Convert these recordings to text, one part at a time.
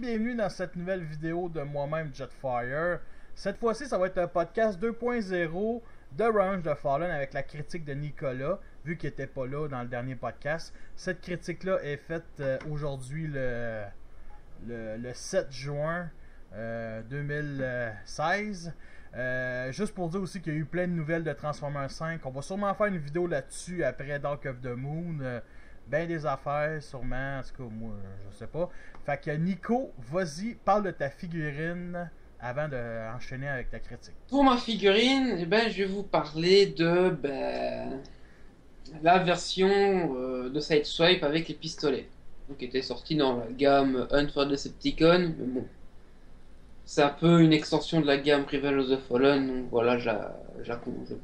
bienvenue dans cette nouvelle vidéo de moi-même Jetfire. Cette fois-ci, ça va être un podcast 2.0 de Revenge of the Fallen avec la critique de Nicolas, vu qu'il n'était pas là dans le dernier podcast. Cette critique-là est faite aujourd'hui le 7 juin 2016. Juste pour dire aussi qu'il y a eu plein de nouvelles de Transformers 5. On va sûrement faire une vidéo là-dessus après Dark of the Moon. Ben des affaires, sûrement. En tout cas, moi, je sais pas. Fait que Nico, vas-y, parle de ta figurine avant d'enchaîner avec ta critique. Pour ma figurine, je vais vous parler de la version de Sideswipe avec les pistolets. Donc, qui était sortie dans la gamme Hunt for Decepticon. Mais bon, c'est un peu une extension de la gamme Revenge of the Fallen. Donc voilà, je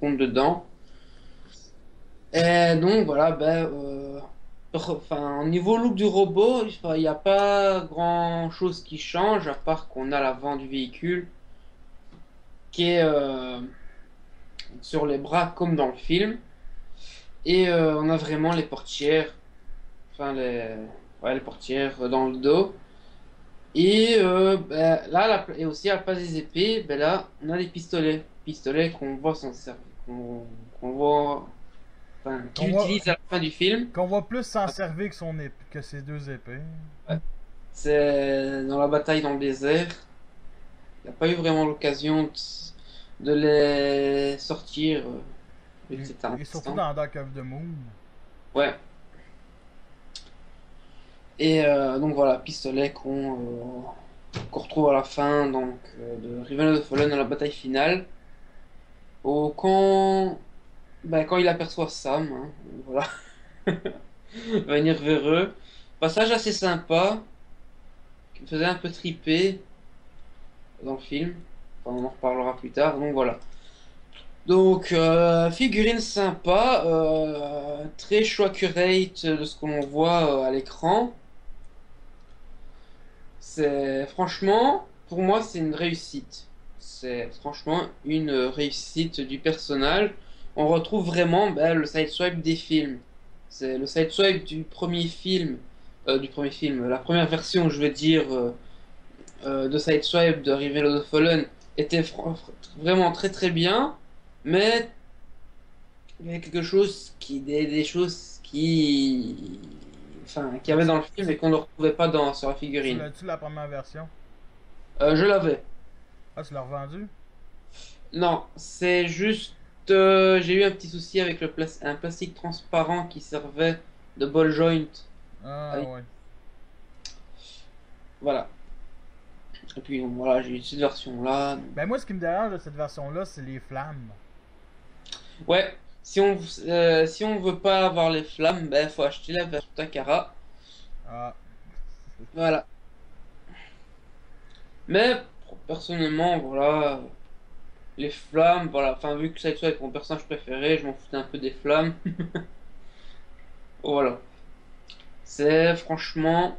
compte dedans. Et donc voilà, au niveau look du robot, il n'y a pas grand chose qui change, à part qu'on a l'avant du véhicule qui est sur les bras comme dans le film. Et on a vraiment les portières, les portières dans le dos. Et et aussi à la place des épées, là, on a des pistolets. Pistolets qu'on voit s'en servir, qu'on voit, qu'il utilise à la fin du film. Qu'on voit plus s'en servir que ses deux épées. Ouais. C'est dans la bataille dans le désert. Il n'a pas eu vraiment l'occasion de les sortir. Et surtout dans Dark of the Moon. Ouais. Et donc voilà, pistolet qu'on retrouve à la fin de Revenge of the Fallen dans la bataille finale. Quand il aperçoit Sam, hein, voilà, venir vers eux. Passage assez sympa, qui me faisait un peu triper dans le film. Enfin, on en reparlera plus tard, donc voilà. Donc, figurine sympa, très show accurate de ce qu'on voit à l'écran. Franchement, pour moi, c'est une réussite. C'est franchement une réussite du personnage. On retrouve vraiment le sideswipe des films. C'est le sideswipe du premier film, la première version, je veux dire, de sideswipe de Revenge of the Fallen était vraiment très très bien, mais il y avait des choses qui avait dans le film et qu'on ne retrouvait pas sur la figurine. Tu l'as la première version? Je l'avais. Ah, tu l'as revendu? Non, c'est juste j'ai eu un petit souci avec un plastique transparent qui servait de ball joint. Ah, ouais. Voilà. Et puis donc, voilà, j'ai eu cette version-là. Ben moi, ce qui me dérange de cette version-là, c'est les flammes. Ouais, si on veut pas avoir les flammes, faut acheter la version Takara. Ah. Voilà. Mais personnellement, voilà, les flammes, voilà, vu que Sideswipe est mon personnage préféré, je m'en foutais un peu des flammes. Voilà. C'est franchement.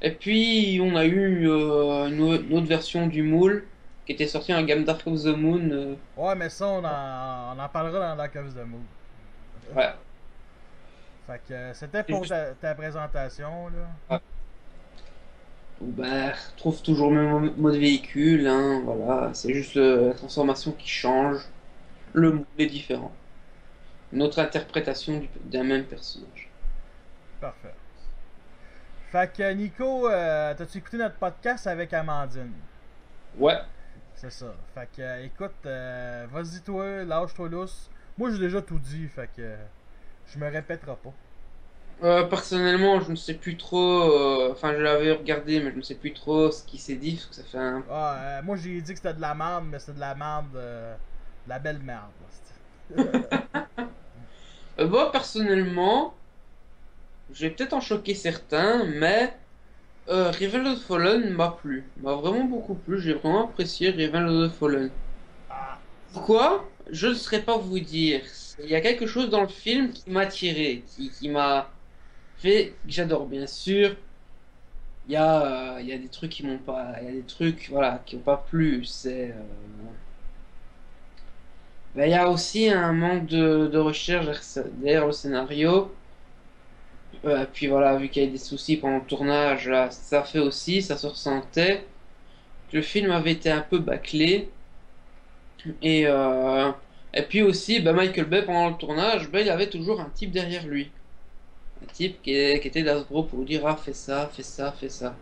Et puis on a eu une autre version du moule qui était sortie dans la gamme Dark of the Moon. Ouais, mais ça, on en parlera dans Dark of the Moon. Ouais. Fait que c'était pour ta présentation, là. Ouais. Retrouve toujours le même mode véhicule, hein, voilà. C'est juste la transformation qui change. Le moule est différent. Une autre interprétation d'un même personnage. Parfait. Fait que Nico, t'as-tu écouté notre podcast avec Amandine? Ouais. C'est ça. Fait que écoute, vas-y toi, lâche-toi lousse. Moi j'ai déjà tout dit, fait que je me répéterai pas. Personnellement, je ne sais plus trop. Je l'avais regardé, mais je ne sais plus trop ce qui s'est dit, parce que ça fait un. Ah, moi j'ai dit que c'était de la merde, mais c'était de la merde, de la belle merde. Moi, personnellement, je vais peut-être en choquer certains, mais Revenge of the Fallen m'a plu. M'a vraiment beaucoup plu. J'ai vraiment apprécié Revenge of the Fallen. Ah. Pourquoi? Je ne saurais pas vous dire. Il y a quelque chose dans le film qui m'a attiré, qui m'a fait que j'adore. Bien sûr, il y a des trucs qui m'ont pas, il y a des trucs voilà qui n'ont pas plu. Il y a aussi un manque de recherche derrière le scénario. Puis voilà, vu qu'il y a eu des soucis pendant le tournage, là, ça fait aussi, ça se ressentait. Le film avait été un peu bâclé. Et, euh, et puis aussi, bah, Michael Bay, pendant le tournage, bah, il avait toujours un type derrière lui. Un type qui était d'Asbro pour lui dire, ah, fais ça, fais ça, fais ça.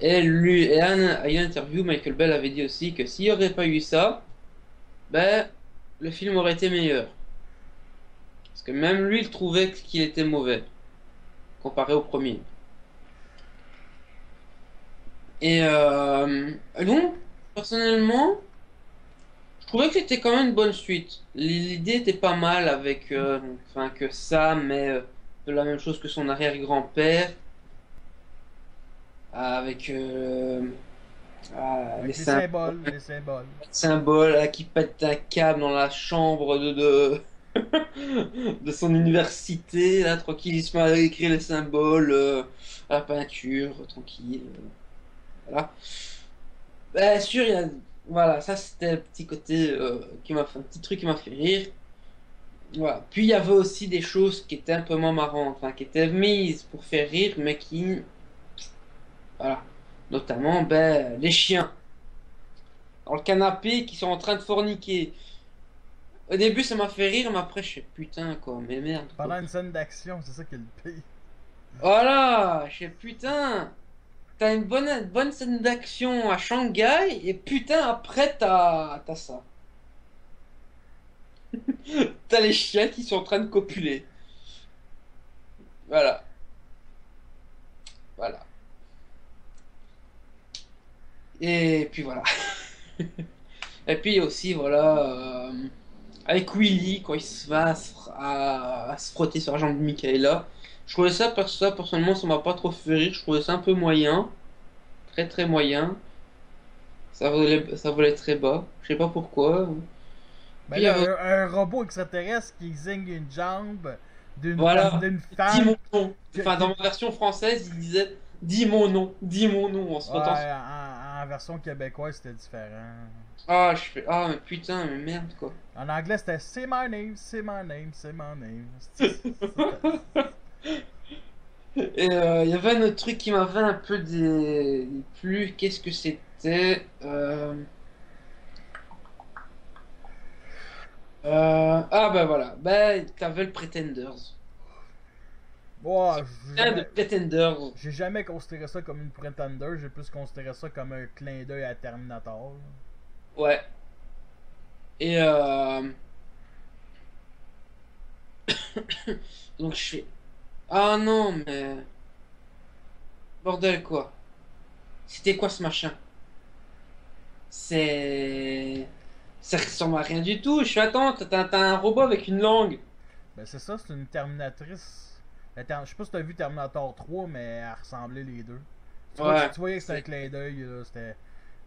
Et lui, et à une interview, Michael Bay avait dit aussi que s'il n'y aurait pas eu ça, ben, le film aurait été meilleur. Parce que même lui, il trouvait qu'il était mauvais, comparé au premier. Donc, personnellement, je trouvais que c'était quand même une bonne suite. L'idée était pas mal avec, enfin, que Sam est de la même chose que son arrière-grand-père, avec Avec les symboles, symboles, les symboles. qui pète un câble dans la chambre de son université, là, tranquille, il se met à écrire les symboles, à la peinture, tranquille. Voilà. Bien sûr, voilà, ça c'était un petit côté qui m'a fait un petit truc qui m'a fait rire. Voilà. Puis il y avait aussi des choses qui étaient un peu moins marrantes, enfin, qui étaient mises pour faire rire, mais qui, voilà, notamment, ben, les chiens dans le canapé qui sont en train de forniquer. Au début, ça m'a fait rire, mais après, je sais, putain, quoi, mais merde, quoi. Pendant une scène d'action, c'est ça qui est le pire. Voilà, je sais, putain, t'as une bonne scène d'action à Shanghai, et putain, après, t'as ça. T'as les chiens qui sont en train de copuler. Voilà, voilà. Et puis voilà. Et puis aussi, voilà, avec Willy, quand il se va à se frotter sur la jambe de Michaela. Je trouvais ça, personnellement, ça m'a pas trop fait rire. Je trouvais ça un peu moyen. Très très moyen. Ça volait très bas. Je sais pas pourquoi. Ben Puis il y là, avait, un robot extraterrestre qui zigne une jambe voilà, d'une dis femme mon nom. Enfin, dans ma version française, il disait dis mon nom en se Ouais, frottant. en version québécoise, c'était différent. Ah, je fais, ah, mais putain, mais merde, quoi. En anglais, c'était Say my name, say my name, say my name. Il y avait un autre truc qui m'avait un peu déplu. Qu'est-ce que c'était? Ah bah voilà, bah t'avais le Pretenders. Wow, Plein de Pretenders. j'ai jamais considéré ça comme une pretender, j'ai plus considéré ça comme un clin d'œil à Terminator. Ouais. Et donc je fais, ah non mais bordel quoi. C'était quoi ce machin? C'est Ça ressemble à rien du tout. Je fais, attends, t'as un robot avec une langue. Ben c'est ça, c'est une Terminatrice. Je sais pas si t'as vu Terminator 3, mais elle ressemblait les deux. Ouais. Tu voyais que c'était un clin d'œil, là, c'était...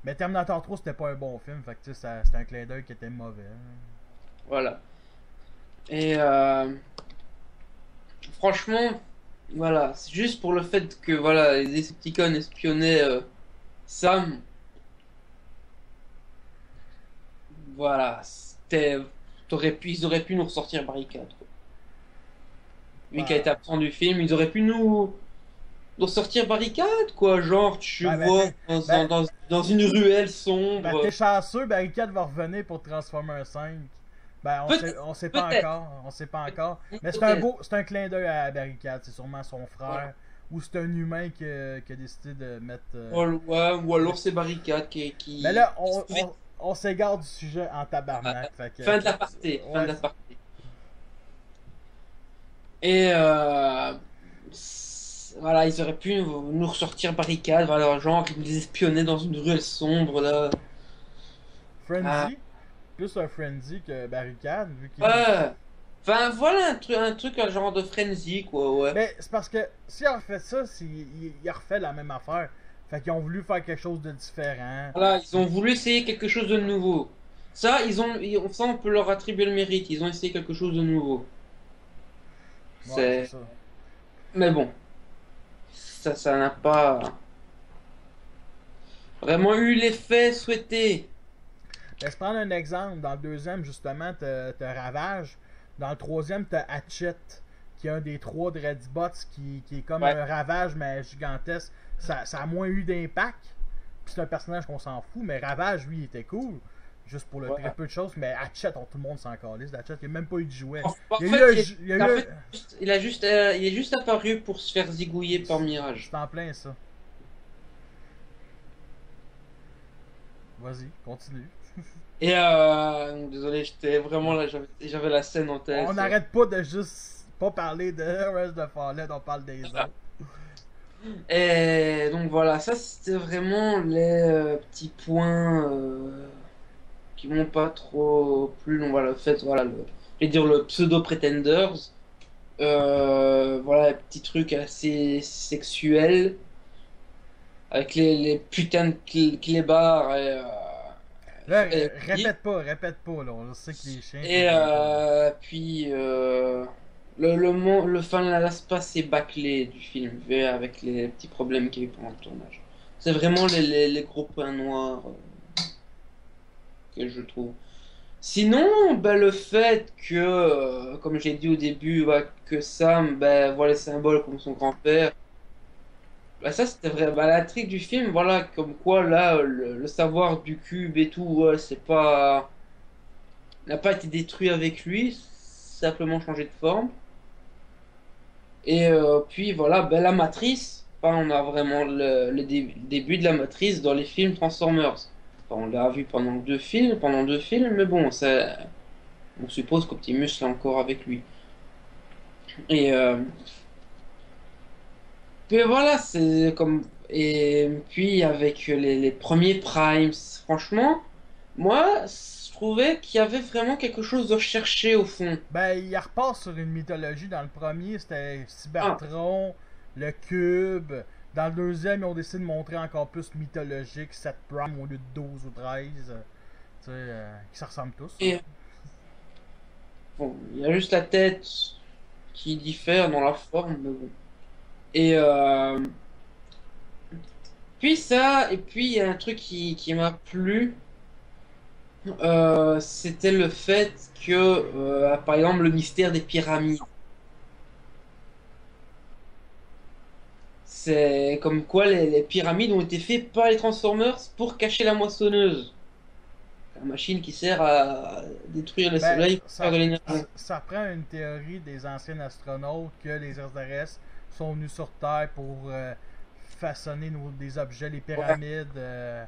Mais Terminator 3, c'était pas un bon film, fait que tu sais, c'était un clin d'œil qui était mauvais. Voilà. Et franchement, voilà, c'est juste pour le fait que voilà, les Decepticons espionnaient Sam. Voilà, ils auraient pu nous ressortir Barricade, quoi. Lui qui a été Bah, absent du film, ils auraient pu nous ressortir Barricade, quoi. Genre, tu ben, ben, vois t'es, ben, dans une ruelle ben, sombre. t'es chanceux, Barricade va revenir pour Transformer 5. Ben, Peut-être, on sait pas peut-être, encore, on sait pas encore. Mais peut-être. c'est un clin d'œil à Barricade, c'est sûrement son frère. Ou c'est un humain qui a décidé de mettre. Ouais, ou alors c'est Barricade Mais là, qui se trouvait- on s'égare du sujet en tabarnak. Fait que, fin de la partie, fin de ouais, la partie. Et voilà, ils auraient pu nous ressortir Barricade, voilà, genre ils nous espionnaient dans une ruelle sombre là. Ah, Frenzy, plus un Frenzy que Barricade, vu qu'il. ouais. Enfin voilà un truc un genre de frenzy quoi, ouais. Mais c'est parce que s'il a refait ça, il a refait la même affaire. Fait qu'ils ont voulu faire quelque chose de différent. Voilà, ils ont voulu essayer quelque chose de nouveau. Ça, ça on peut leur attribuer le mérite. Ils ont essayé quelque chose de nouveau. Ouais, c'est C'est, ça. mais bon, ça n'a pas vraiment eu l'effet souhaité. Laisse prendre un exemple. Dans le deuxième, justement, t'as Ravage. Dans le troisième, t'as Hatchet. qui est un des 3 Dreadbots, qui est comme Ouais. un Ravage, mais gigantesque, ça a moins eu d'impact. Puis c'est un personnage qu'on s'en fout, mais Ravage, lui, il était cool. Juste pour le Ouais. très peu de choses, mais Hatchet, tout le monde s'en calisse d'Hatchet, il n'y a même pas eu de jouet. En Il y a eu fait, il y a eu en fait, il est juste apparu pour se faire zigouiller par Mirage. C'est en plein ça. Vas-y, continue. Et désolé, j'étais vraiment là, j'avais la scène en tête. On n'arrête pas de juste pas parler de Rest of Fallen, on parle des autres. Et donc voilà, ça c'était vraiment les petits points qui m'ont pas trop plu. Donc voilà, le fait, voilà, je vais dire le pseudo Pretenders. Voilà, petits trucs assez sexuels avec les putains de clébards Là, et, répète pas, là. On sait que les chiens. et puis fin de l'espace est bâclé du film avec les petits problèmes qu'il y a eu pendant le tournage. C'est vraiment les gros points noirs que je trouve. Sinon, ben, le fait que, comme j'ai dit au début, ouais, que Sam ben, voit les symboles comme son grand-père, ben, ça c'était vrai. Ben, la trick du film, voilà, comme quoi là, le savoir du cube et tout, ouais, c'est pas. N'a pas été détruit avec lui, simplement changé de forme. Et puis voilà, ben, la matrice, enfin, on a vraiment le début de la matrice dans les films Transformers. Enfin, on l'a vu pendant deux films, mais bon, on suppose qu'Optimus est encore avec lui. Et puis voilà, c'est comme. Et puis avec les premiers Primes, franchement, moi, je trouvais qu'il y avait vraiment quelque chose de recherché au fond. Ben, il repart sur une mythologie. Dans le premier, c'était Ah, Cybertron, le cube. Dans le deuxième, ils ont décidé de montrer encore plus mythologique, 7 Prime au lieu de 12 ou 13. Tu sais, qui se ressemblent tous. et bon, il y a juste la tête qui diffère dans la forme, mais bon. Et puis ça, et puis il y a un truc qui m'a plu, c'était le fait que, par exemple, le mystère des pyramides. C'est comme quoi les pyramides ont été faites par les Transformers pour cacher la moissonneuse. La machine qui sert à détruire les Ben, soleils pour faire de l'énergie. ça prend une théorie des anciens astronautes que les extraterrestres sont venus sur Terre pour façonner des objets, les Ouais. pyramides.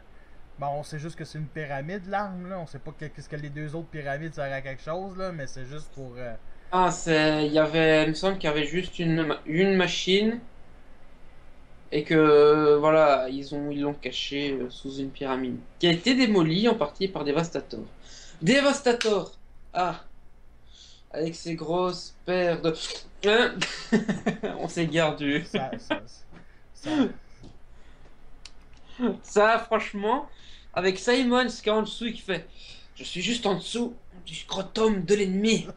Bon, on sait juste que c'est une pyramide, l'arme, là. On sait pas qu'est-ce que les deux autres pyramides servent à quelque chose, là, mais c'est juste pour. Ah, il me semble qu'il y avait juste une machine et que, voilà, ils l'ont caché sous une pyramide qui a été démolie en partie par Devastator. Devastator! Ah, avec ses grosses paires de. Hein. On s'égare du. Ça, Ça, franchement, avec Simon qui est en dessous et qui fait je suis juste en dessous du scrotum de l'ennemi.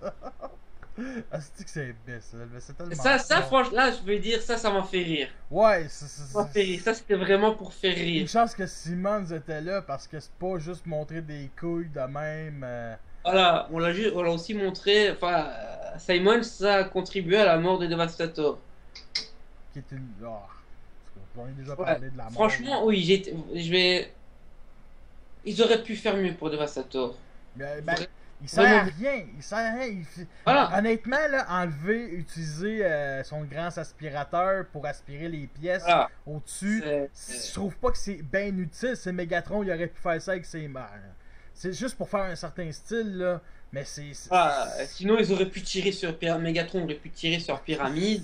Ah, c'est bête, c'est tellement Ça, fort. franchement, là, je veux dire, ça m'a fait rire. Ouais, Ça m'a fait rire. Ça, c'était vraiment pour faire une rire. chance que Simmons était là parce que c'est pas juste montrer des couilles de même. Voilà, on l'a aussi montré. Enfin, Simon, ça a contribué à la mort de Devastator. Qui est une. Oh, j'en ai déjà Ouais. parlé de la mort. Franchement, oui, je vais. Ils auraient pu faire mieux pour Devastator. Ben, Vra- il sert Vraiment. à rien. Il sert à rien. Voilà. Honnêtement, là, utiliser son grand aspirateur pour aspirer les pièces Voilà. au-dessus, je trouve pas que c'est bien utile. C'est Megatron, il aurait pu faire ça avec ses mains. C'est juste pour faire un certain style, là. Mais Voilà. Sinon, ils auraient pu tirer sur Megatron aurait pu tirer sur Pyramide.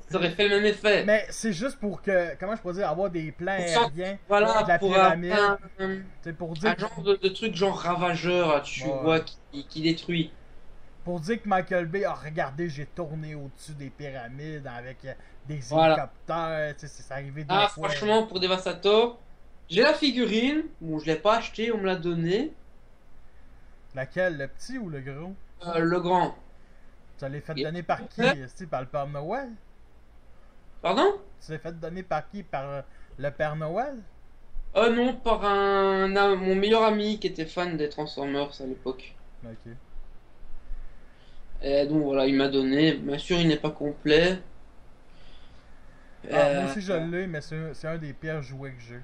Ça aurait fait le même effet. Mais c'est juste pour que, comment je pourrais dire, avoir des plans Pour sent- aériens Voilà, de la pour pyramide. un, C'est pour dire, genre de truc genre ravageur, là, tu Ouais. vois, qui détruit. pour dire que Michael Bay a regardé, j'ai tourné au-dessus des pyramides avec des Voilà. hélicoptères. Tu sais, c'est arrivé deux Ah, fois. franchement, pour Devastator, j'ai la figurine. Bon, je l'ai pas acheté, on me l'a donné. Laquelle, le petit ou le gros? Le grand. Tu l'as fait Et- donner par qui? Est-ce par le Père Noël? Pardon? Tu l'as fait donner par qui? Par le Père Noël? Non, par mon meilleur ami qui était fan des Transformers à l'époque. Ok. Et donc voilà, il m'a donné. Bien sûr, il n'est pas complet. Ah, moi Euh, aussi je l'ai, mais c'est un des pires jouets que j'ai.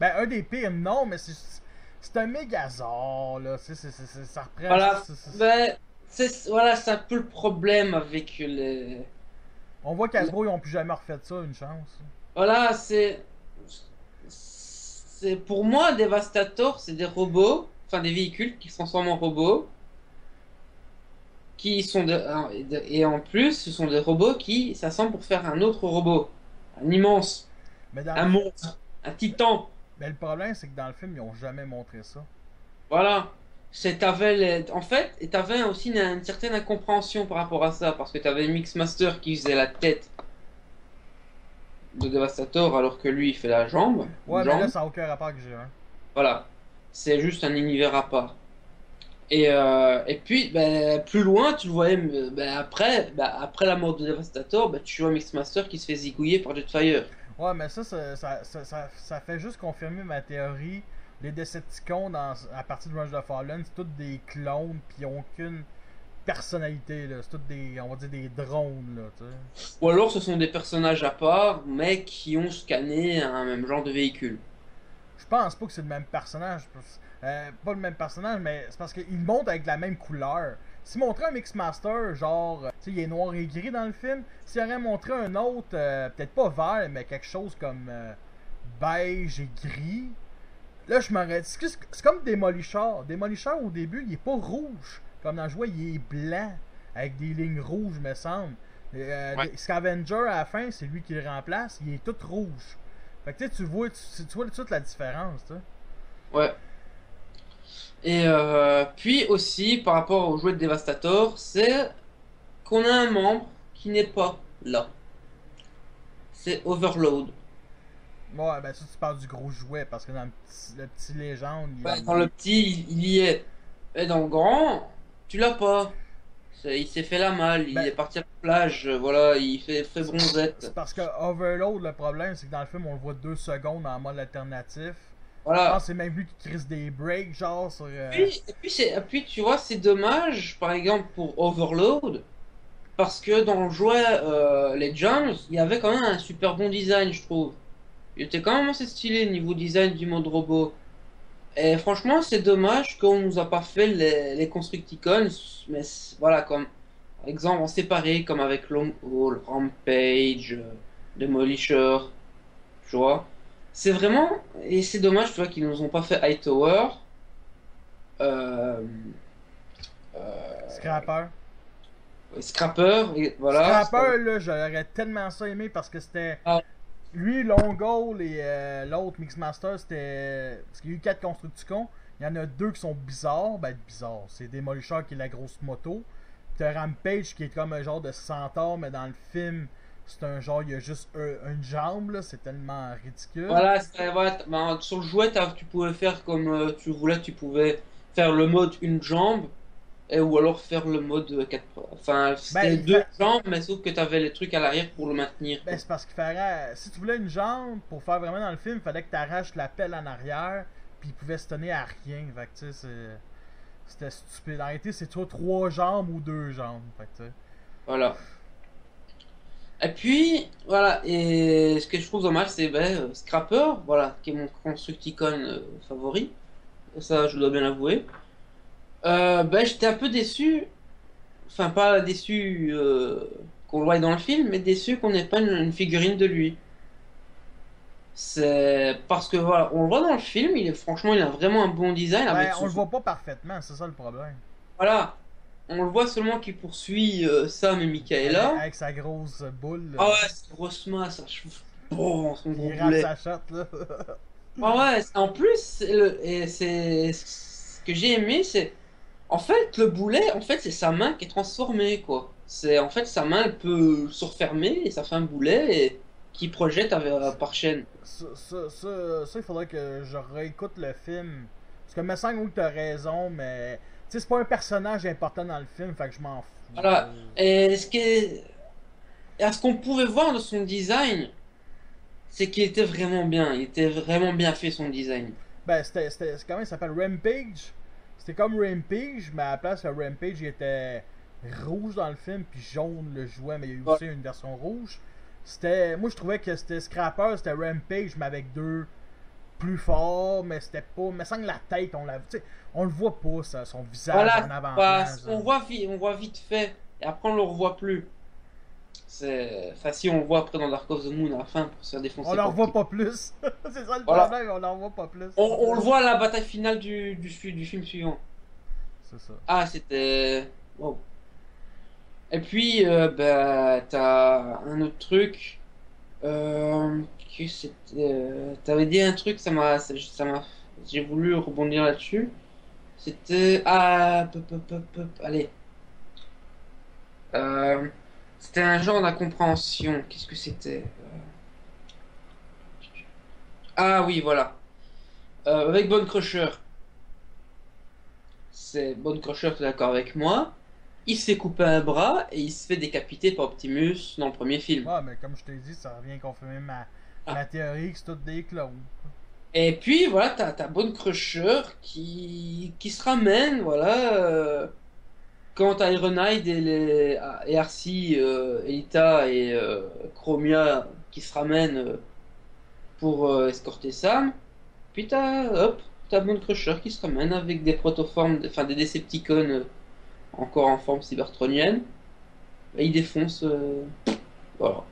Ben, un des pires, non, mais c'est un Mégazord, là. Ça reprend. voilà, ben, voilà, c'est un peu le problème avec les. On voit qu'Hasbro, ils ont plus jamais refait ça, une chance. Voilà, c'est pour moi Devastator, c'est des robots, enfin des véhicules qui se transforment en robots, qui sont et en plus, ce sont des robots qui s'assemblent pour faire un autre robot, un immense, Mais dans le, un monstre, un titan. mais le problème, c'est que dans le film, ils ont jamais montré ça. Voilà. En fait, et t'avais aussi une certaine incompréhension par rapport à ça, parce que t'avais Mixmaster qui faisait la tête de Devastator alors que lui il fait la jambe, une Ouais, mais là, jambe. ça n'a aucun rapport que j'ai un. Voilà. C'est juste un univers à part. Et puis, ben, plus loin, tu le voyais, ben, après la mort de Devastator, ben, tu vois Mixmaster qui se fait zigouiller par Jetfire. Ouais, mais ça fait juste confirmer ma théorie. Les Decepticons, à partir de Rage of Fallen, c'est tous des clones, puis ils ont aucune personnalité, là. C'est tous des, on va dire, des drones, là, tu sais. Ou alors ce sont des personnages à part, mais qui ont scanné un même genre de véhicule. Je pense pas que c'est le même personnage. Pas le même personnage, mais c'est parce qu'il monte avec la même couleur. S'il montrait un Mixmaster, genre, tu sais, il est noir et gris dans le film, s'il aurait montré un autre, peut-être pas vert, mais quelque chose comme beige et gris, là, je m'aurais dit, c'est comme Démolicheur. Démolicheur, au début, il est pas rouge. Comme dans le jouet, il est blanc, avec des lignes rouges, me semble. Ouais. Scavenger, à la fin, c'est lui qui le remplace, il est tout rouge. Fait que tu vois tout de suite la différence, tu sais. Ouais. Et puis aussi, par rapport au jouet de Devastator, c'est qu'on a un membre qui n'est pas là. C'est Overload. Ouais, ben ça, tu parles du gros jouet, parce que dans le petit légende, Ouais, dans le petit, il y est. Et dans le grand, tu l'as pas. Il s'est fait la malle, il Ben, est parti à la plage, voilà, il fait c'est bronzette. parce que Overload, le problème, c'est que dans le film, on le voit 2 secondes en mode alternatif. Je pense Voilà. que c'est même lui qui crisse des breaks, genre, sur. Et puis tu vois, c'est dommage, par exemple, pour Overload, parce que dans le jouet Legends, il y avait quand même un super bon design, je trouve. Il était quand même assez stylé niveau design du mode robot. Et franchement, c'est dommage qu'on nous a pas fait les Constructicons, mais voilà, comme par exemple en séparé, comme avec Longhall, Rampage, Demolisher, tu vois. C'est vraiment, et c'est dommage, tu vois, qu'ils nous ont pas fait Hightower, euh, euh, Scrapper. Scrapper, et voilà. Scrapper, là, j'aurais tellement ça aimé parce que c'était. Ah, Lui, Longole et l'autre Mixmaster, c'était. Parce qu'il y a eu 4 Constructicons. Il y en a 2 qui sont bizarres. Ben, bizarres. C'est Demolisher qui est la grosse moto. T'as Rampage qui est comme un genre de centaure, mais dans le film, c'est un genre, il y a juste une jambe, là. C'est tellement ridicule. voilà, voilà, ben, sur le jouet, tu pouvais faire comme tu voulais, tu pouvais faire le mode une jambe. Ou alors faire le mode 4. Enfin, Ben, c'était deux jambes, mais sauf que tu avais les trucs à l'arrière pour le maintenir, Ben, quoi. c'est parce qu'il fallait. Si tu voulais une jambe, pour faire vraiment dans le film, il fallait que tu arraches la pelle en arrière, puis il pouvait se tenir à rien. Fait que, tu sais, c'était stupide. En réalité, c'est soit 3 jambes ou 2 jambes. Fait que, tu sais. Voilà. Et puis, voilà. Et ce que je trouve dommage, c'est ben, Scrapper, voilà, qui est mon Constructicon favori. Ça, je dois bien l'avouer. Ben, j'étais un peu déçu. Enfin, pas déçu qu'on le voie dans le film, mais déçu qu'on n'ait pas une figurine de lui. C'est parce que voilà, on le voit dans le film, franchement, il a vraiment un bon design Ben, avec on son. le voit pas parfaitement, c'est ça le problème. Voilà, on le voit seulement qu'il poursuit Sam et Michaela. Avec sa grosse boule, Ah là. ouais, cette grosse masse, bon, son gros Il rate boulet. sa shot, là. Ah ouais, en plus, et c'est ce que j'ai aimé, c'est en fait le boulet, en fait, c'est sa main qui est transformée, quoi. C'est en fait sa main, elle peut se refermer et ça fait un boulet qui projette par chaîne. Il faudrait que je réécoute le film. Parce que me semble que t'as raison, mais. Tu sais, c'est pas un personnage important dans le film, fait que je m'en fous. Voilà. Et ce qu'on pouvait voir de son design, c'est qu'il était vraiment bien. Il était vraiment bien fait son design. Ben, c'est comment il s'appelle Rampage. C'était comme Rampage, mais à la place, le Rampage, il était rouge dans le film, puis jaune le jouet, mais il y a eu aussi une version rouge. C'était, moi je trouvais que c'était Scrapper, c'était Rampage, mais avec deux plus forts, mais c'était pas. Mais sans que la tête, on le voit pas, ça, son visage Voilà, en avant-plan. on voit vite fait, et après on le revoit plus. Enfin, si on le voit après dans Dark of the Moon à la fin pour se faire défoncer. On leur voit pas plus. C'est ça le Voilà. problème, on leur voit pas plus. On le voit à la bataille finale du film suivant. C'est ça. Ah, c'était. Wow. Et puis, bah, t'as un autre truc. Que c'était. T'avais dit un truc, j'ai voulu rebondir là-dessus. C'était. Ah, allez. C'était un genre d'incompréhension. Qu'est-ce que c'était? Ah oui, voilà. Avec Bone Crusher. C'est Bone Crusher, t'es d'accord avec moi? Il se fait couper un bras et il se fait décapiter par Optimus dans le premier film. Ouais, mais comme je t'ai dit, ça revient confirmer ma théorie que c'est tout des clones. Et puis voilà, t'as Bone Crusher qui se ramène, voilà. Quand Ironhide et Arcee, Elita et Chromia qui se ramènent pour escorter Sam. Puis t'as Bone Crusher qui se ramène avec des protoformes, enfin des Decepticons encore en forme cybertronienne. Et il défonce. Voilà.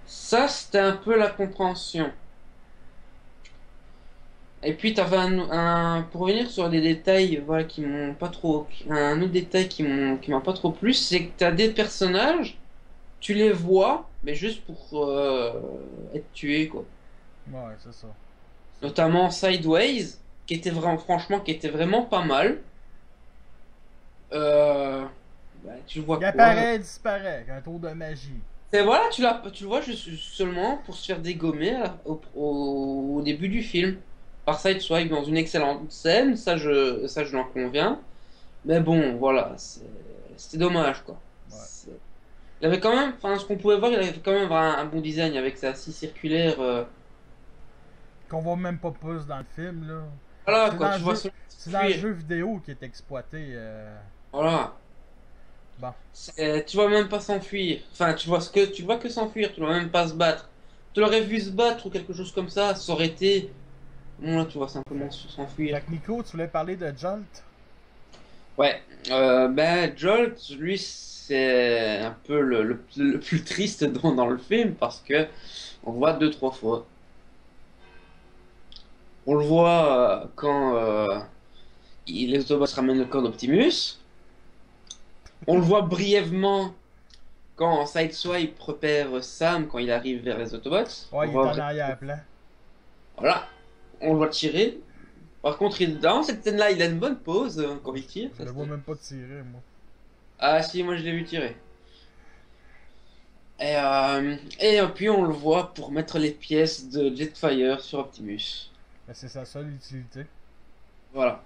Ça, c'était un peu la compréhension. Et puis t'avais pour revenir sur des détails voilà, qui m'ont pas trop. Un autre détail qui m'a pas trop plu, c'est que t'as des personnages, tu les vois, mais juste pour être tués, quoi. Ouais, c'est ça. Notamment Sideways, qui était vraiment, franchement, qui était vraiment pas mal. Tu le vois Il quoi? apparaît et disparaît, avec un tour de magie. Et voilà, tu le vois juste seulement pour se faire dégommer au début du film. Par Sideswipe dans une excellente scène, ça je l'en conviens. Mais bon, voilà, c'était dommage quoi. Ouais. Il avait quand même, enfin ce qu'on pouvait voir, il avait quand même un bon design avec sa scie circulaire. Qu'on voit même pas plus dans le film, là. Voilà C'est quoi, dans tu le vois jeu- ce C'est dans le jeu vidéo qui est exploité. Voilà. Bon. Tu vois même pas s'enfuir. Enfin, tu vois que s'enfuir, tu vois même pas se battre. Tu l'aurais vu se battre ou quelque chose comme ça aurait été. Bon, là, tu vois simplement s'enfuir. Fait que Nico, tu voulais parler de Jolt? Ouais, ben Jolt, lui, c'est un peu le plus triste dans le film parce que on le voit deux, trois fois. On le voit quand les Autobots ramènent le corps d'Optimus. On le voit brièvement quand Sideswipe repère Sam quand il arrive vers les Autobots. Ouais, On il est voit- en arrière-plan. Voilà, on le voit tirer. Par contre, dans cette scène-là, il a une bonne pause quand il tire. Je le vois même pas tirer, moi. Ah si, moi je l'ai vu tirer. Et puis on le voit pour mettre les pièces de Jetfire sur Optimus. Mais c'est sa seule utilité. Voilà.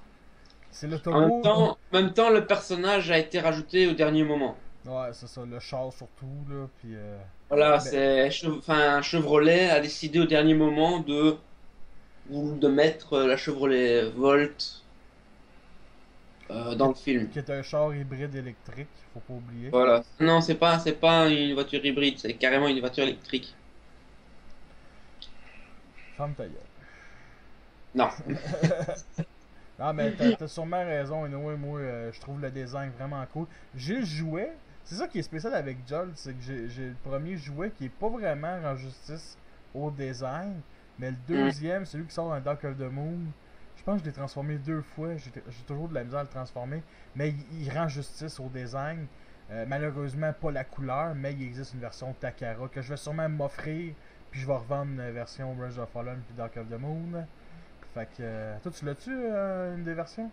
C'est le En même temps, le personnage a été rajouté au dernier moment. Ouais, c'est ça, le char surtout, là. Puis. Voilà, Ben- enfin, Chevrolet a décidé au dernier moment de mettre la Chevrolet Volt dans le film. Qui est un char hybride électrique, faut pas oublier. Voilà. Non, c'est pas une voiture hybride, c'est carrément une voiture électrique. Ferme ta gueule. Non. Non, mais t'as sûrement raison, et moi, je trouve le design vraiment cool. J'ai le jouet, c'est ça qui est spécial avec Jolt, c'est que j'ai le premier jouet qui est pas vraiment en justice au design, mais le deuxième, celui qui sort dans Dark of the Moon, je pense que je l'ai transformé deux fois, j'ai toujours de la misère à le transformer, mais il rend justice au design. Malheureusement, pas la couleur, mais il existe une version Takara que je vais sûrement m'offrir, puis je vais revendre une version Rise of Fallen puis Dark of the Moon. Fait que. Toi, tu l'as-tu, une des versions?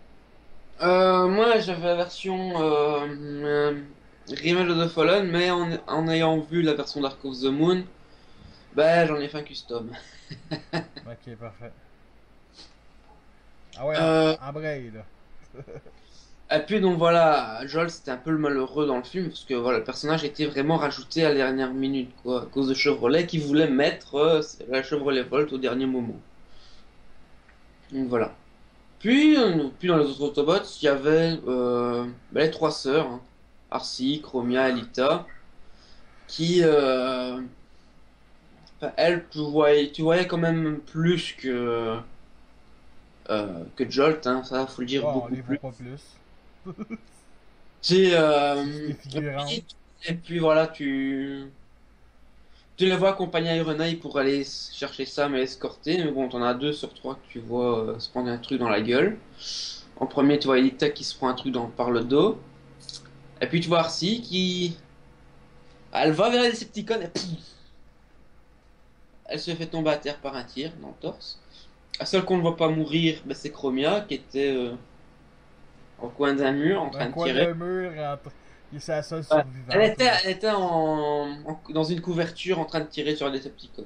Moi, j'avais la version Remake of the Fallen, mais en ayant vu la version Dark of the Moon, bah, j'en ai fait un custom. Ok, parfait. Ah ouais, Euh, embraye, là. Et puis donc voilà, Joel c'était un peu le malheureux dans le film parce que voilà, le personnage était vraiment rajouté à la dernière minute quoi, à cause de Chevrolet qui voulait mettre la Chevrolet Volt au dernier moment. Donc voilà. Puis dans les autres Autobots, il y avait les trois sœurs, hein. Arcee, Chromia, Alita, qui, enfin, elle, tu voyais quand même plus que Jolt, hein, ça faut le dire Bon, on beaucoup les voit plus. pas plus. C'est, C'est juste des et figurantes. puis voilà, tu les vois accompagner Iron Eye pour aller chercher Sam et escorter, mais bon, t'en as deux sur trois que tu vois se prendre un truc dans la gueule. En premier, tu vois Elita qui se prend un truc par le dos. Et puis tu vois Arcee qui... Elle va vers les Decepticons et pouf, elle se fait tomber à terre par un tir dans le torse. La seule qu'on ne voit pas mourir, bah, c'est Chromia qui était au coin d'un mur en Dans le train de coin tirer. d'un mur, c'est la seule Ouais. survivante. Là. Elle était dans une couverture en train de tirer sur les Decepticons.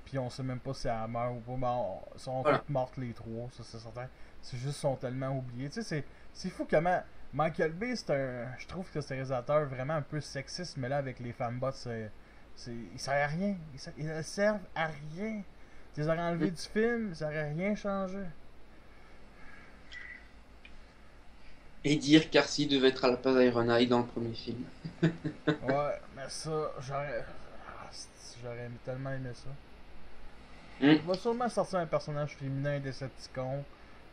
Puis on sait même pas si elle meurt ou pas. Mais ils sont Voilà. toutes mortes les trois, ça c'est certain. C'est juste qu'ils sont tellement oubliés. Tu sais, c'est fou comment. Michael Bay, c'est un. Je trouve que c'est un réalisateur vraiment un peu sexiste, mais là avec les fembots, ils servent à rien. Ils ne servent à rien. Tu les aurais enlevés du film, ça aurait rien changé. Et dire qu'Arcee devait être à la place d'Iron Eye dans le premier film. Ouais, mais ça, j'aurais tellement aimé ça. Hmm. Il va sûrement sortir un personnage féminin Decepticon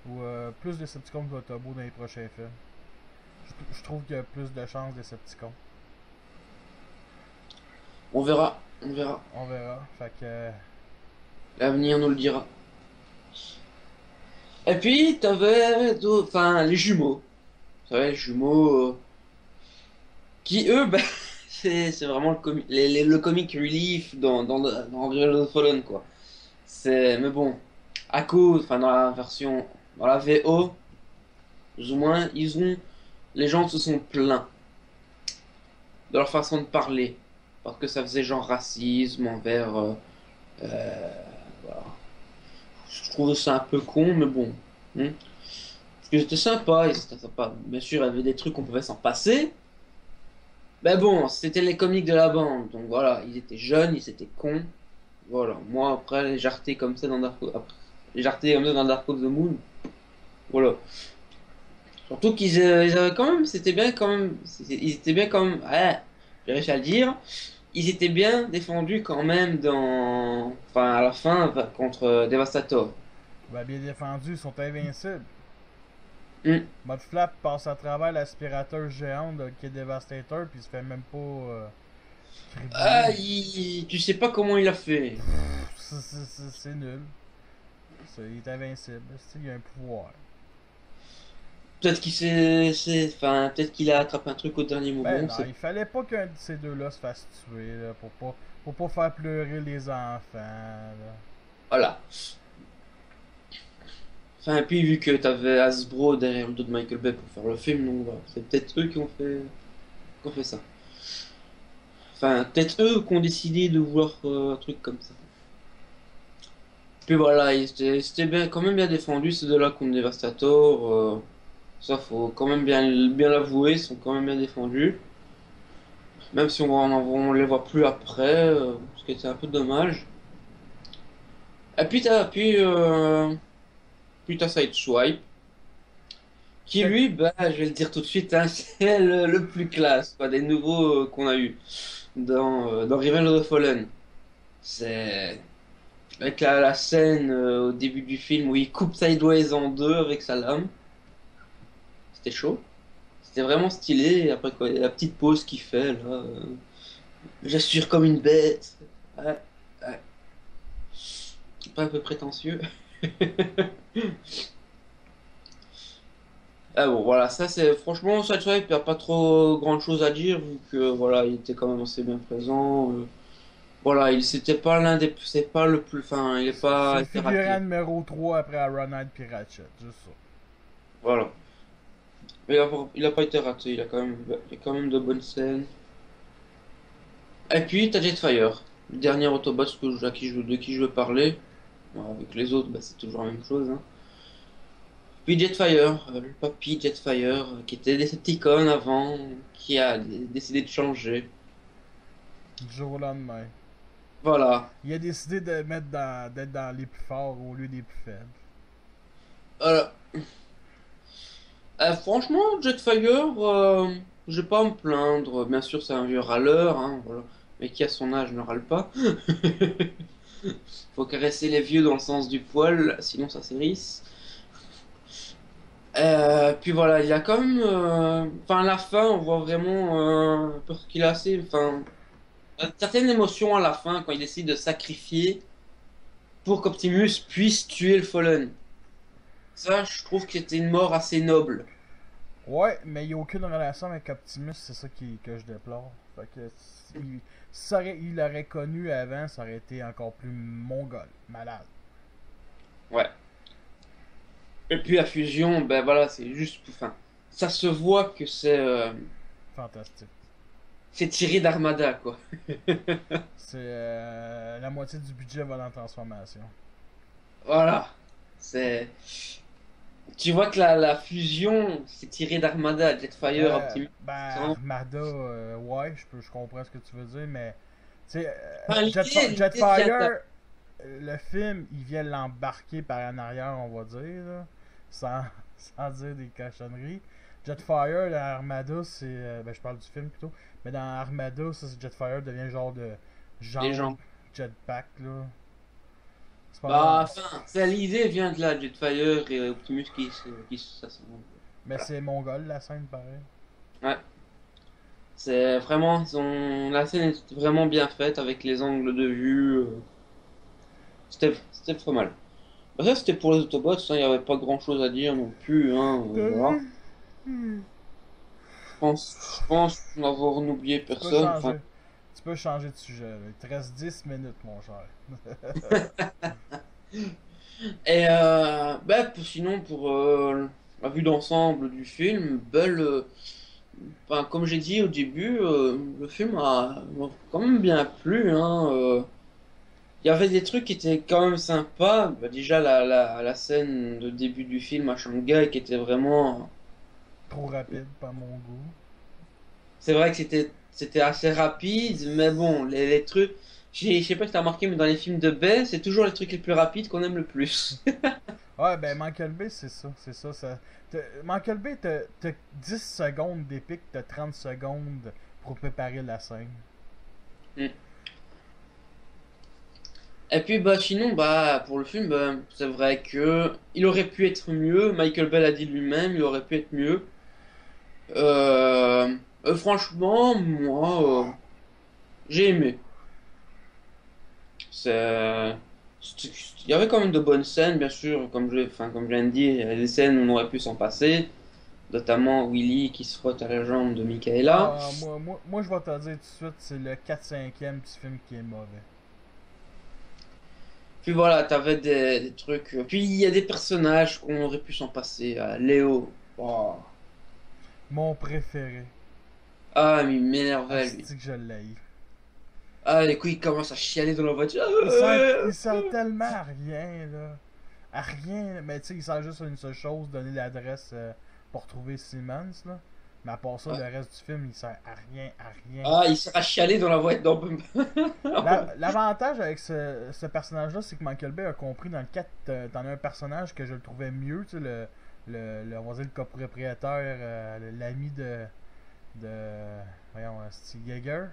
ou plus Decepticon que Autobot dans les prochains films. Je trouve qu'il y a plus de chances Decepticon. On verra, on verra. On verra. Fait que. L'avenir nous le dira. Et puis, enfin, les jumeaux. Vous savez, les jumeaux qui, eux, bah, c'est vraiment le comic relief dans Real of the Fallen, quoi. Mais bon, à cause, enfin, dans la VO, plus ou moins, les gens se sont plaints de leur façon de parler. Parce que ça faisait genre racisme envers, euh, voilà. Je trouve ça un peu con, mais bon. Hein. Parce que c'était sympa, et c'était sympa. Bien sûr, il y avait des trucs qu'on pouvait s'en passer. Mais bon, c'était les comiques de la bande. Donc voilà, ils étaient jeunes, ils étaient cons. Voilà, moi après, les jarretés comme ça dans les jarretés comme ça dans Dark of the Moon. Voilà. Surtout ils avaient quand même, c'était bien quand même, ils étaient bien quand même, ouais, j'ai réussi à le dire. Ils étaient bien défendus quand même enfin à la fin contre Devastator. Ben, bien défendus, ils sont invincibles. Hmm. Mode Flap passe à travers l'aspirateur géant qui est Devastator, puis il se fait même pas Ah, cribouiller. tu sais pas comment il a fait. C'est nul. Il est invincible. Il a un pouvoir. Peut-être enfin, peut-être qu'il a attrapé un truc au dernier moment. Ben non, il fallait pas qu'un de ces deux-là se fasse tuer là, pour pas faire pleurer les enfants. Là. Voilà. Enfin, et puis vu que t'avais Hasbro derrière le dos de Michael Bay pour faire le film, donc voilà, c'est peut-être eux qui ont fait ça. Enfin, peut-être eux qui ont décidé de vouloir un truc comme ça. Puis voilà, c'était bien, quand même bien défendu ces deux-là contre Devastator. Ça, faut quand même bien l'avouer, ils sont quand même bien défendus. Même si on les voit plus après, ce qui était un peu dommage. Et puis t'as Sideswipe, qui Fait lui, bah, je vais le dire tout de suite, hein, c'est le plus classe, quoi, des nouveaux qu'on a eu dans Revenge of the Fallen. C'est avec la scène au début du film où il coupe Sideways en deux avec sa lame. C'était chaud. C'était vraiment stylé. Et après quoi, la petite pause qu'il fait là, j'assure comme une bête. Ouais, ouais. Pas un peu prétentieux. Ah bon, voilà, ça c'est franchement, Sideswipe, il n'y a pas trop grande chose à dire vu que voilà, il était quand même assez bien présent. Voilà, c'était pas c'est pas le plus, enfin, il est c'est pas le été figurant raté. numéro 3 après Iron Knight puis Ratchet, juste ça. Voilà. Mais il a pas été raté, il y a quand même de bonnes scènes. Et puis, t'as Jetfire, le dernier Autobot de qui je veux parler. Bon, avec les autres, bah, c'est toujours la même chose. Hein. Puis Jetfire, le papy Jetfire, qui était Decepticon avant, qui a décidé de changer. Du jour au lendemain. Voilà. Il a décidé d'être dans les plus forts au lieu des plus faibles. Voilà. Franchement, Jetfire, je vais pas me plaindre. Bien sûr, c'est un vieux râleur, hein, voilà. Mais qui à son âge ne râle pas. Faut caresser les vieux dans le sens du poil, sinon ça s'érisse. Puis voilà, il y a quand même, enfin, à la fin, on voit vraiment parce qu'il a assez, enfin, certaines émotions à la fin quand il décide de sacrifier pour qu'Optimus puisse tuer le Fallen. Ça, je trouve que c'était une mort assez noble. Ouais, mais il n'y a aucune relation avec Optimus, c'est ça que je déplore. Fait que il l'aurait connu avant, ça aurait été encore plus mongol, malade. Ouais. Et puis la fusion, ben voilà, c'est juste, enfin, ça se voit que Fantastique. c'est tiré d'Armada, quoi. C'est la moitié du budget va dans la transformation. Voilà. C'est, tu vois que la fusion, c'est tiré d'Armada, Jetfire, Optimus. Ben, Armada, ouais, je comprends ce que tu veux dire, mais tu sais, Enfin, l'idée vient de là. Jetfire, le film, il vient l'embarquer par en arrière, on va dire, là, sans, sans dire des cochonneries. Jetfire, dans Armada, c'est. Ben, je parle du film plutôt, mais dans Armada, ça, Jetfire devient genre de. Les Genre gens. jetpack, là. C'est pas mal. Bah, enfin, ça, l'idée vient de là, Jetfire et Optimus qui s'assemblent. Mais Voilà. c'est mongol, la scène, pareil. Ouais. C'est vraiment, la scène est vraiment bien faite avec les angles de vue. C'était pas mal. Bah, ça, c'était pour les Autobots, hein, il n'y avait pas grand chose à dire non plus, hein, voilà. Je pense n'avoir oublié Tu peux personne. Enfin, changer. Tu peux changer de sujet, là. Il te reste 10 minutes, mon cher. et bah, sinon, pour la vue d'ensemble du film, enfin, comme j'ai dit au début, le film m'a quand même bien plu, hein. Il y avait des trucs qui étaient quand même sympas. Bah, déjà, la scène de début du film à Shanghai qui était vraiment. Trop rapide, pas mon goût. C'est vrai que c'était assez rapide, mais bon, les trucs. Je sais pas si t'as remarqué, mais dans les films de Bay, c'est toujours les trucs les plus rapides qu'on aime le plus. Ouais, ben Michael Bay, c'est ça. C'est ça. Michael Bay, t'as 10 secondes d'épique, t'as 30 secondes pour préparer la scène. Mm. Et puis, bah, sinon, bah, pour le film, bah, c'est vrai que il aurait pu être mieux. Michael Bay l'a dit lui-même, il aurait pu être mieux. Franchement, moi, j'ai aimé. C'est, il y avait quand même de bonnes scènes, bien sûr, comme je viens de dire, il y avait des scènes où on aurait pu s'en passer, notamment Willy qui se frotte à la jambe de Michaela. Ah, moi je vais te dire tout de suite, c'est le 4/5e du film qui est mauvais. Puis voilà, t'avais des trucs. Puis il y a des personnages qu'on aurait pu s'en passer. Léo. Oh. Mon préféré. Ah, mais il m'énervait, lui. Asti que je l'ai. Ah, les couilles, il commence à chialer dans la voiture. Il sert tellement à rien, là. À rien. Mais tu sais, il sert juste à une seule chose, donner l'adresse pour trouver Simmons, là. Mais à part ça, le reste du film, il sert à rien, à rien. Ah, il sera chialé dans la voiture. L'avantage avec ce personnage-là, c'est que Michael Bay a compris dans le 4, t'en as un personnage que je le trouvais mieux, tu sais, on va dire le copropriétaire, l'ami de. Voyons, Steve Yeager.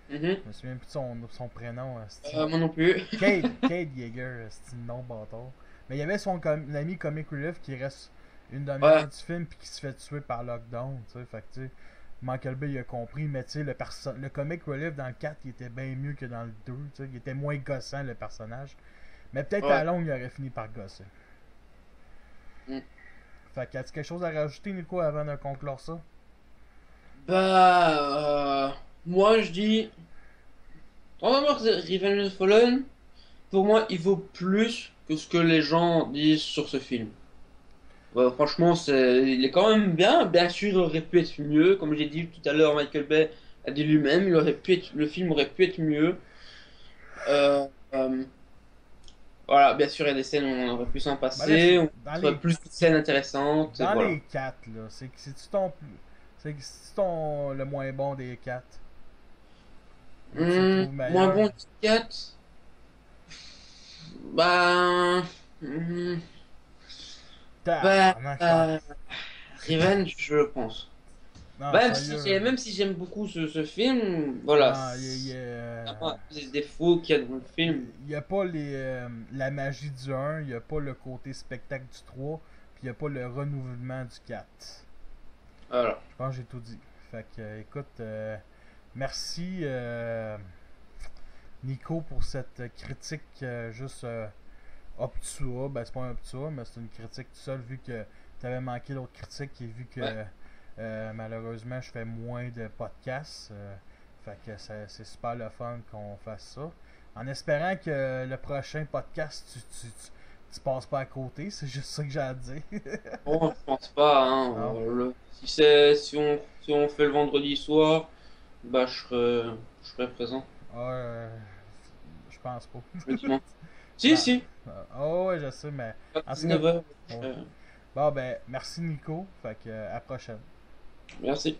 Mhm. Je me souviens plus de son prénom, Moi non plus. Cade Yeager, c'est le nom bâtard. Mais il y avait l'ami Comic Relief qui reste une Ouais. demi-heure du film puis qui se fait tuer par Lockdown, tu sais, fait que tu sais. Michael Bay il a compris, mais tu sais, le comic relief dans le 4 il était bien mieux que dans le 2, tu sais, il était moins gossant le personnage. Mais peut-être à Ouais. long il aurait fini par gosser. Mm. Fait que as-tu quelque chose à rajouter, Nico, avant de conclure ça? Moi je dis. Transformers Revenge of the Fallen, pour moi, il vaut plus que ce que les gens disent sur ce film. Ouais, franchement, il est quand même bien. Bien sûr, il aurait pu être mieux. Comme j'ai dit tout à l'heure, Michael Bay a dit lui-même, le film aurait pu être mieux. Euh, euh, voilà, bien sûr, il y a des scènes où on aurait pu s'en Ben là, passer, on dans aurait les, plus de scènes intéressantes, et dans voilà. les 4 là, c'est-tu le moins bon des 4? Ou tu le trouves Moins meilleur? bon Kit Kat, bah, hmm, bah, Tabarnak, je pense. Revenge, je pense. Non, Même sérieux. même si j'aime beaucoup ce film, voilà, Non, c'est vraiment des défauts qu'il y a dans le film. il y a pas la magie du un, il y a pas le côté spectacle du 3, puis il y a pas le renouvellement du 4. Voilà. Je pense que j'ai tout dit. Fait que, écoute, merci Nico pour cette critique juste obtua. Ben, c'est pas un obtua, mais c'est une critique tout seul vu que tu avais manqué d'autres critiques et vu que Ouais. malheureusement je fais moins de podcasts. Fait que c'est super le fun qu'on fasse ça. En espérant que le prochain podcast, tu passes pas à côté, c'est juste ça que j'ai à dire. Bon, je pense pas, hein. Non? Si on fait le vendredi soir, bah, je serai présent Ah, je pense pas. le dimanche. Si, Ben, si, oh, ouais, je sais, mais à en tout cas, 19h. bon, bon, ben, merci Nico. Fait que, à la prochaine. Merci.